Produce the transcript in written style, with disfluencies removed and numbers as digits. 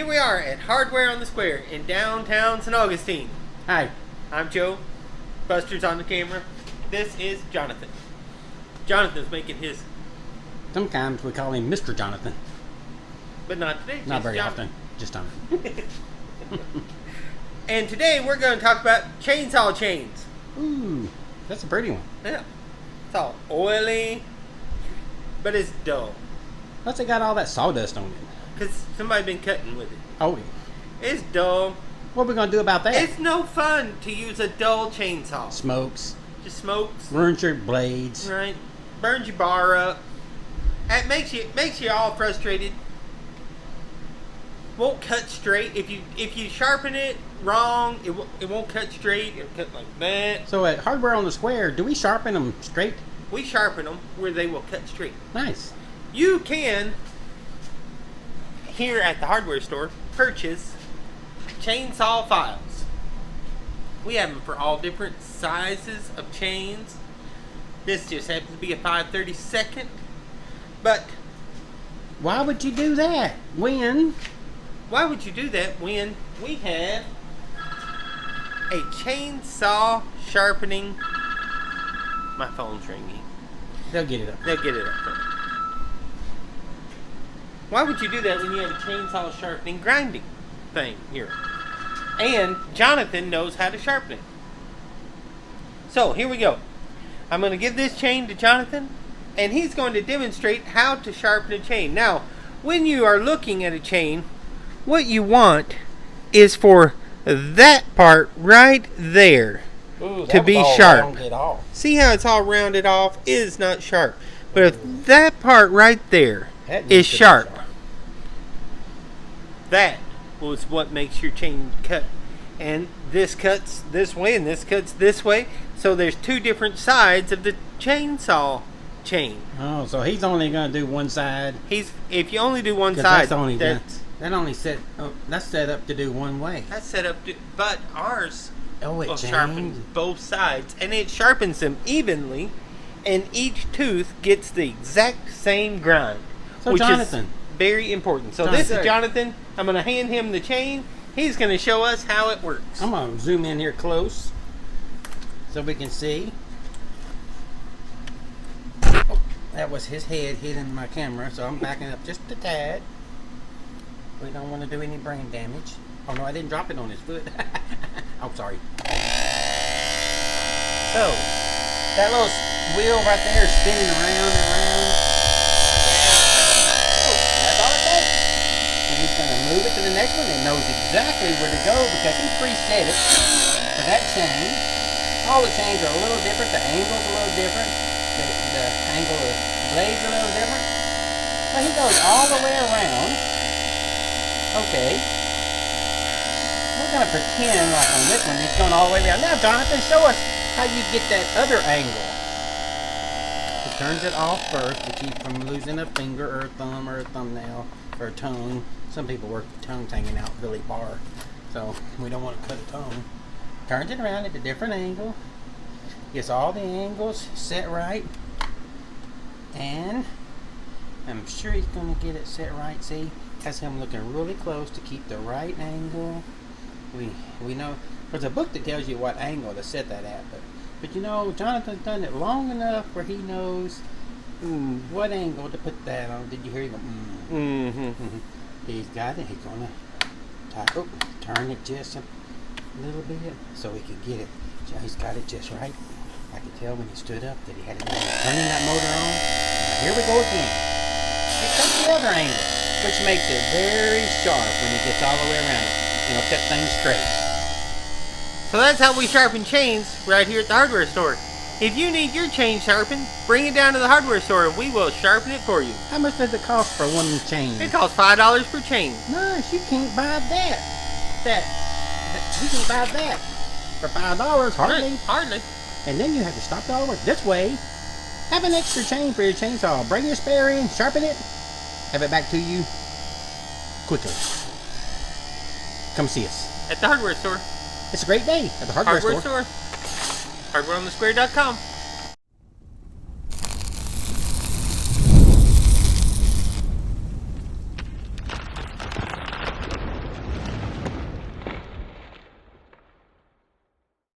Here we are at Hardware on the Square in downtown St. Augustine. Hi. I'm Joe. Buster's on the camera. This is Jonathan. Jonathan's making his, Sometimes we call him Mr. Jonathan. but not today. Not just very Jonathan. often. Just Jonathan. And today we're going to talk about chainsaw chains. Ooh, that's a pretty one. Yeah. It's all oily, but it's dull. Plus it got all that sawdust on it. Because somebody's been cutting with it. Oh, It's dull. what are we going to do about that? It's no fun to use a dull chainsaw. Smokes. Just smokes. Ruins your blades. Right. Burns your bar up. It makes you all frustrated. Won't cut straight. If you sharpen it wrong, it won't cut straight. It'll cut like that. So at Hardware on the Square, do we sharpen them straight? We sharpen them where they will cut straight. Nice. You can, here at the hardware store, purchase chainsaw files. We have them for all different sizes of chains. This just happens to be a 5/32. But Why would you do that? When? why would you do that when we have a chainsaw sharpening? My phone's ringing. They'll get it up. They'll get it up there. Why would you do that when you have a chainsaw sharpening grinding thing here? And Jonathan knows how to sharpen it. So here we go. I'm going to give this chain to Jonathan, and he's going to demonstrate how to sharpen a chain. Now, when you are looking at a chain, what you want is for that part right there Ooh, to be sharp. Off. See how it's all rounded off? It is not sharp. But if that part right there That is needs to be sharp, that was what makes your chain cut. And this cuts this way and this cuts this way. So there's two different sides of the chainsaw chain. Oh, so he's only going to do one side. If you only do one 'Cause side, that's only that's that's set up to do one way. set up to, but ours Oh, it will changed. sharpen both sides, and it sharpens them evenly, and each tooth gets the exact same grind. So which Jonathan, is very important. So this is Jonathan. Jonathan. I'm going to hand him the chain. He's going to show us how it works. I'm going to zoom in here close so we can see. Oh, that was his head hitting my camera, so I'm backing up just a tad. We don't want to do any brain damage. Oh no, I didn't drop it on his foot. Oh, sorry. So, that little wheel right there is spinning around and around. Oh, that's all it takes. And he's going to move it to the next one. It knows exactly where to go because he preset it for that chain. All the chains are a little different. The angle's a little different. The angle of the blade's a little different. But he goes all the way around. Okay. We're going to pretend like on this one it's going all the way around. Now, Jonathan, show us how you get that other angle. He turns it off first to keep from losing a finger or a thumb or a thumbnail or a tongue. Some people work the tongues hanging out really far, so we don't want to cut a tongue. Turns it around at a different angle. Gets all the angles set right. And I'm sure he's going to get it set right. See? Has him looking really close to keep the right angle. We know there's a book that tells you what angle to set that at, but you know, Jonathan's done it long enough where he knows what angle to put that on. Did you hear him go? Mm-hmm. He's got it. He's gonna turn it just a little bit so he can get it. He's got it just right. I could tell when he stood up that he had it turning that motor on. Now, here we go again. It takes the other angle, which makes it very sharp when it gets all the way around it. You know, cut things straight. So that's how we sharpen chains right here at the hardware store. If you need your chain sharpened, bring it down to the hardware store and we will sharpen it for you. How much does it cost for one chain? It costs $5 per chain. Nice, you can't buy that. You can buy that for $5, hardly. Hardly. And then you have to stop it all the way this way. Have an extra chain for your chainsaw. Bring your spare in, sharpen it, have it back to you quickly. Come see us At the hardware store. It's a great day at the hardware store. Hardwareonthesquare.com.